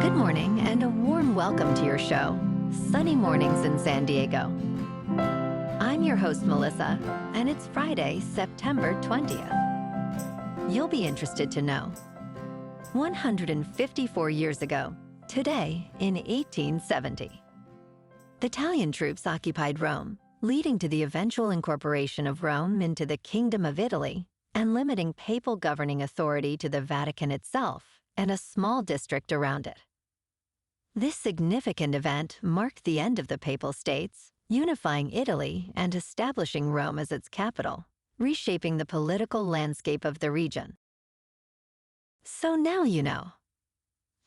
Good morning and a warm welcome to your show, Sunny Mornings in San Diego. I'm your host, Melissa, and it's Friday, September 20th. You'll be interested to know. 154 years ago, today in 1870, the Italian troops occupied Rome, leading to the eventual incorporation of Rome into the Kingdom of Italy and limiting papal governing authority to the Vatican itself and a small district around it. This significant event marked the end of the Papal States, unifying Italy and establishing Rome as its capital, reshaping the political landscape of the region. So now you know.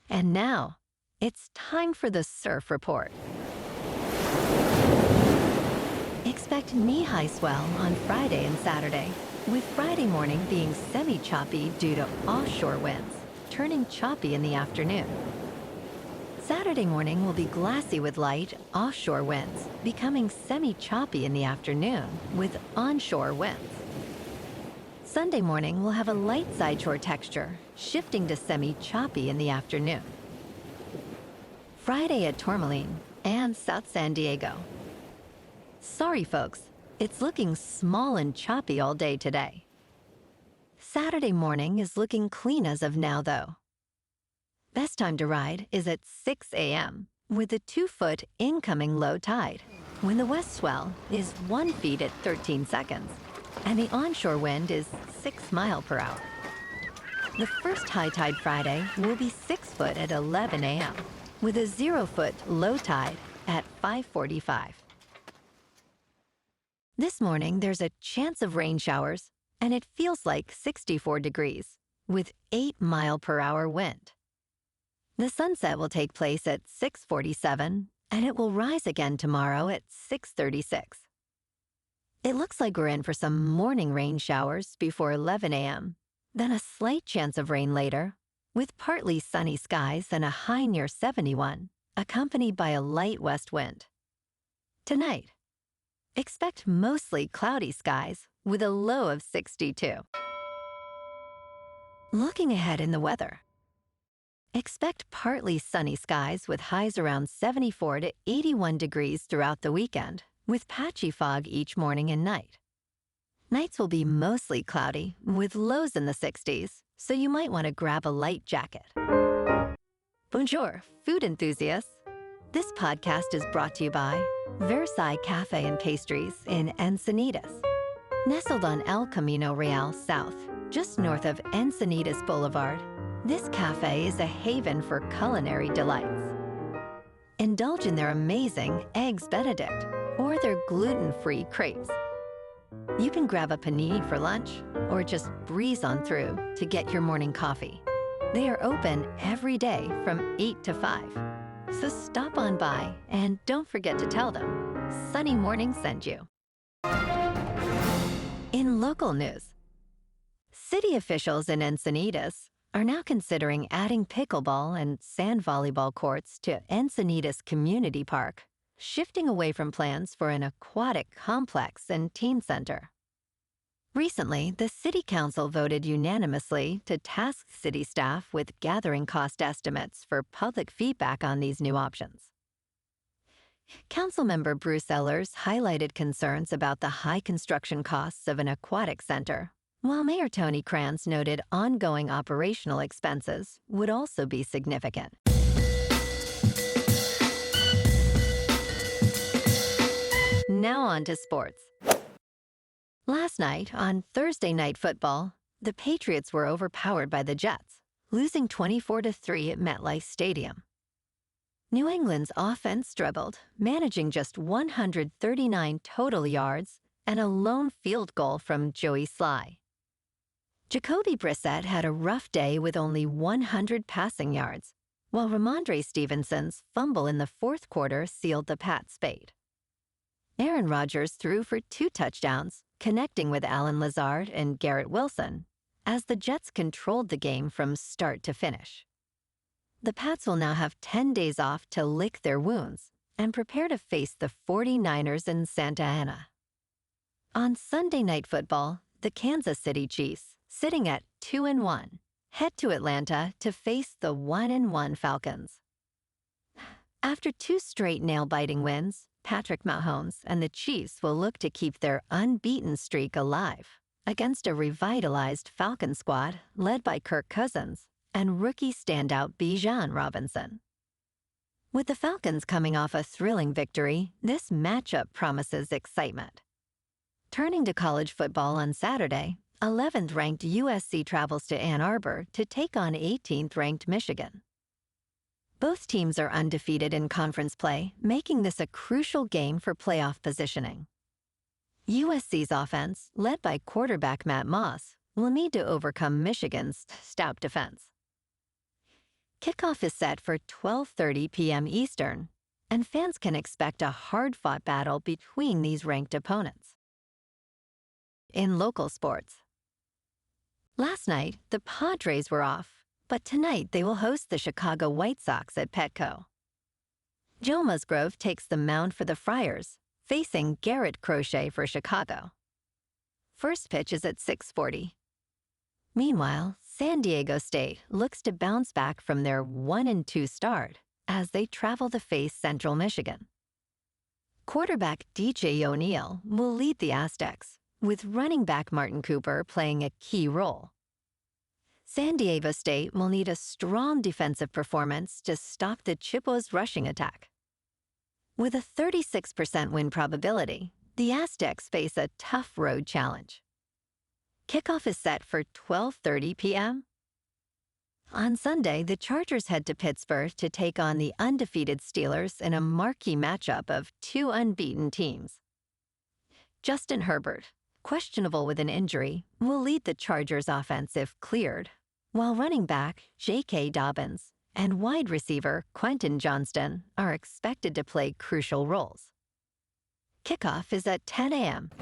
And now, it's time for the Surf Report. Expect knee-high swell on Friday and Saturday, with Friday morning being semi-choppy due to offshore winds, turning choppy in the afternoon. Saturday morning will be glassy with light offshore winds, becoming semi-choppy in the afternoon with onshore winds. Sunday morning will have a light sideshore texture, shifting to semi-choppy in the afternoon. Friday at Tourmaline and South San Diego. Sorry folks, it's looking small and choppy all day today. Saturday morning is looking clean as of now though. Best time to ride is at 6 a.m. with a 2-foot incoming low tide, when the west swell is 1 foot at 13 seconds, and the onshore wind is 6 miles per hour. The first high tide Friday will be 6 foot at 11 a.m., with a 0-foot low tide at 5:45. This morning there's a chance of rain showers, and it feels like 64 degrees, with 8 mile per hour wind. The sunset will take place at 6:47, and it will rise again tomorrow at 6:36. It looks like we're in for some morning rain showers before 11 a.m., then a slight chance of rain later, with partly sunny skies and a high near 71, accompanied by a light west wind. Tonight, expect mostly cloudy skies with a low of 62. Looking ahead in the weather, expect partly sunny skies with highs around 74 to 81 degrees throughout the weekend, with patchy fog each morning and night. Nights will be mostly cloudy, with lows in the 60s, so you might want to grab a light jacket. Bonjour, food enthusiasts. This podcast is brought to you by Versailles Cafe and Pastries in Encinitas. Nestled on El Camino Real South, just north of Encinitas Boulevard, this cafe is a haven for culinary delights. Indulge in their amazing Eggs Benedict or their gluten-free crepes. You can grab a panini for lunch or just breeze on through to get your morning coffee. They are open every day from 8 to 5. So stop on by and don't forget to tell them Sunny Morning sent you. In local news, city officials in Encinitas are now considering adding pickleball and sand volleyball courts to Encinitas Community Park, shifting away from plans for an aquatic complex and teen center. Recently, the City Council voted unanimously to task city staff with gathering cost estimates for public feedback on these new options. Councilmember Bruce Ellers highlighted concerns about the high construction costs of an aquatic center, while Mayor Tony Kranz noted ongoing operational expenses would also be significant. Now on to sports. Last night, on Thursday Night Football, the Patriots were overpowered by the Jets, losing 24-3 at MetLife Stadium. New England's offense struggled, managing just 139 total yards and a lone field goal from Joey Sly. Jacoby Brissett had a rough day with only 100 passing yards, while Ramondre Stevenson's fumble in the fourth quarter sealed the Pats' fate. Aaron Rodgers threw for 2 touchdowns, connecting with Allen Lazard and Garrett Wilson, as the Jets controlled the game from start to finish. The Pats will now have 10 days off to lick their wounds and prepare to face the 49ers in Santa Ana. On Sunday Night Football, the Kansas City Chiefs, sitting at 2-1, head to Atlanta to face the 1-1 Falcons. After two straight nail-biting wins, Patrick Mahomes and the Chiefs will look to keep their unbeaten streak alive against a revitalized Falcons squad led by Kirk Cousins and rookie standout Bijan Robinson. With the Falcons coming off a thrilling victory, this matchup promises excitement. Turning to college football on Saturday, 11th-ranked USC travels to Ann Arbor to take on 18th-ranked Michigan. Both teams are undefeated in conference play, making this a crucial game for playoff positioning. USC's offense, led by quarterback Matt Walsh, will need to overcome Michigan's stout defense. Kickoff is set for 12:30 p.m. Eastern, and fans can expect a hard-fought battle between these ranked opponents. In local sports, last night, the Padres were off, but tonight they will host the Chicago White Sox at Petco. Joe Musgrove takes the mound for the Friars, facing Garrett Crochet for Chicago. First pitch is at 6:40. Meanwhile, San Diego State looks to bounce back from their 1-2 start as they travel to face Central Michigan. Quarterback DJ O'Neal will lead the Aztecs, with running back Martin Cooper playing a key role. San Diego State will need a strong defensive performance to stop the Chippewas' rushing attack. With a 36% win probability, the Aztecs face a tough road challenge. Kickoff is set for 12:30 p.m. On Sunday, the Chargers head to Pittsburgh to take on the undefeated Steelers in a marquee matchup of two unbeaten teams. Justin Herbert, questionable with an injury, will lead the Chargers' offense if cleared, while running back J.K. Dobbins and wide receiver Quentin Johnston are expected to play crucial roles. Kickoff is at 10 a.m.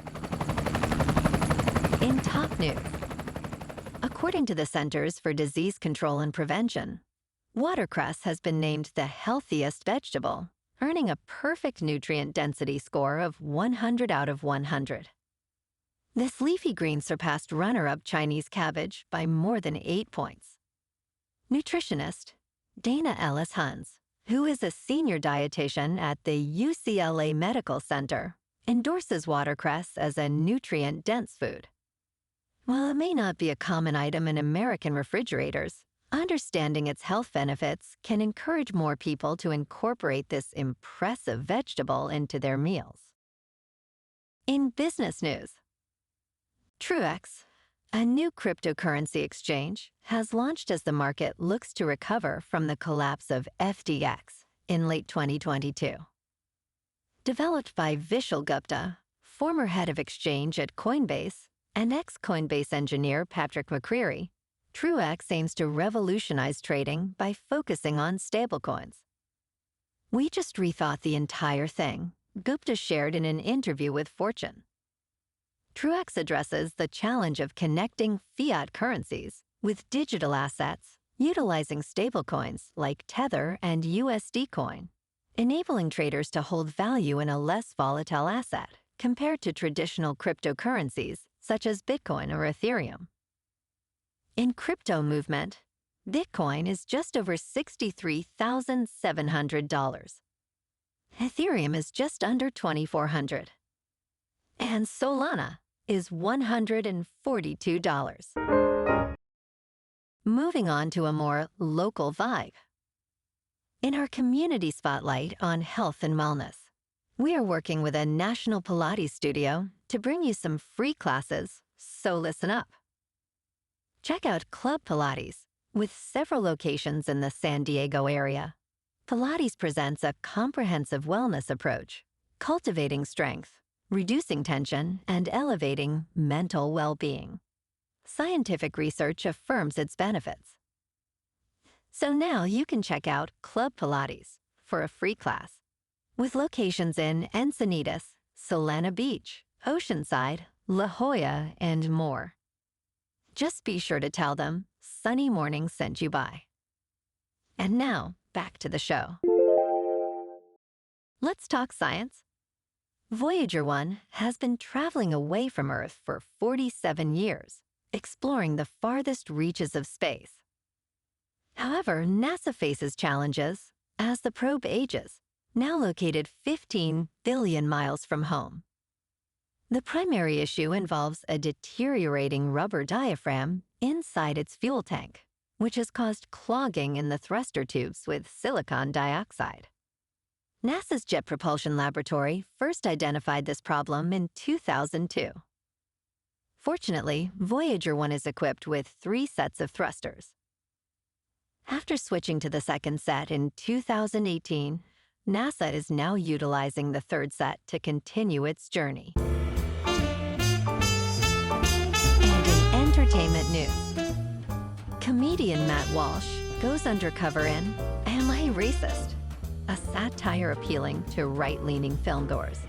In top news, according to the Centers for Disease Control and Prevention, watercress has been named the healthiest vegetable, earning a perfect nutrient density score of 100 out of 100. This leafy green surpassed runner-up Chinese cabbage by more than 8 points. Nutritionist Dana Ellis-Huns, who is a senior dietitian at the UCLA Medical Center, endorses watercress as a nutrient-dense food. While it may not be a common item in American refrigerators, understanding its health benefits can encourage more people to incorporate this impressive vegetable into their meals. In business news, TrueX, a new cryptocurrency exchange, has launched as the market looks to recover from the collapse of FTX in late 2022. Developed by Vishal Gupta, former head of exchange at Coinbase, and ex-Coinbase engineer Patrick McCreary, TrueX aims to revolutionize trading by focusing on stablecoins. "We just rethought the entire thing," Gupta shared in an interview with Fortune. TrueX addresses the challenge of connecting fiat currencies with digital assets, utilizing stablecoins like Tether and USD Coin, enabling traders to hold value in a less volatile asset compared to traditional cryptocurrencies such as Bitcoin or Ethereum. In crypto movement, Bitcoin is just over $63,700. Ethereum is just under $2,400. And Solana is $142. Moving on to a more local vibe. In our community spotlight on health and wellness, we are working with a national Pilates studio to bring you some free classes, so listen up. Check out Club Pilates, with several locations in the San Diego area. Pilates presents a comprehensive wellness approach, cultivating strength, reducing tension, and elevating mental well-being. Scientific research affirms its benefits. So now you can check out Club Pilates for a free class, with locations in Encinitas, Solana Beach, Oceanside, La Jolla, and more. Just be sure to tell them Sunny Morning sent you by. And now, back to the show. Let's talk science. Voyager 1 has been traveling away from Earth for 47 years, exploring the farthest reaches of space. However, NASA faces challenges, as the probe ages, now located 15 billion miles from home. The primary issue involves a deteriorating rubber diaphragm inside its fuel tank, which has caused clogging in the thruster tubes with silicon dioxide. NASA's Jet Propulsion Laboratory first identified this problem in 2002. Fortunately, Voyager 1 is equipped with 3 sets of thrusters. After switching to the second set in 2018, NASA is now utilizing the third set to continue its journey. And in entertainment news, comedian Matt Walsh goes undercover in Am I Racist?, a satire appealing to right-leaning filmgoers.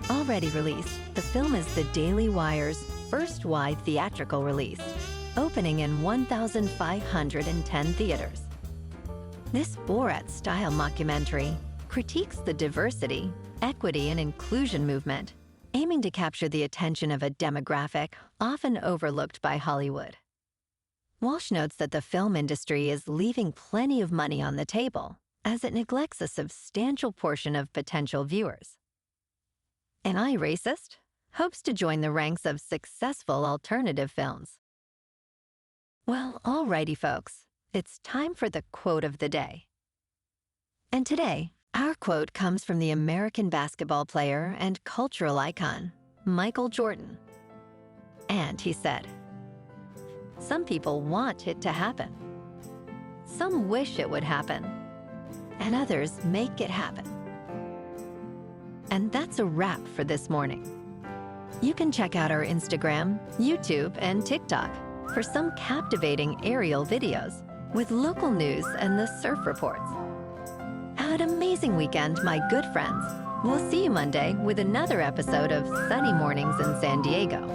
Already released, the film is the Daily Wire's first wide theatrical release, opening in 1,510 theaters. This Borat-style mockumentary critiques the diversity, equity, and inclusion movement, aiming to capture the attention of a demographic often overlooked by Hollywood. Walsh notes that the film industry is leaving plenty of money on the table, as it neglects a substantial portion of potential viewers. Am I Racist? Hopes to join the ranks of successful alternative films. Well, alrighty, folks. It's time for the quote of the day. And today, our quote comes from the American basketball player and cultural icon, Michael Jordan. And he said, "Some people want it to happen. Some wish it would happen. And others make it happen." And that's a wrap for this morning. You can check out our Instagram, YouTube, and TikTok for some captivating aerial videos with local news and the surf reports. Have an amazing weekend, my good friends. We'll see you Monday with another episode of Sunny Mornings in San Diego.